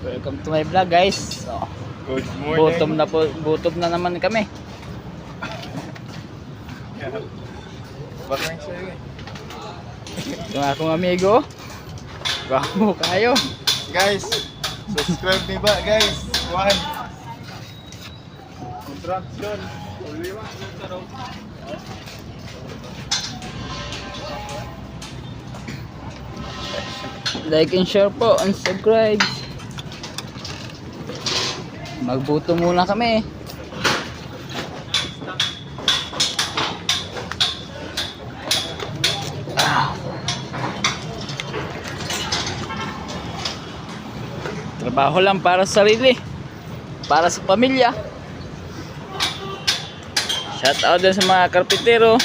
Welcome to my vlog, guys. So, Good morning. gutom na naman kami. Bakit sa'yo eh? Ito nga akong amigo. Bago kayo. Guys, subscribe ni ba guys? One. Contraction. Ulima. Like and share po and subscribe. Magbuto muna kami. Trabaho lang para sa sarili, para sa pamilya. Shout out din sa mga karpintero.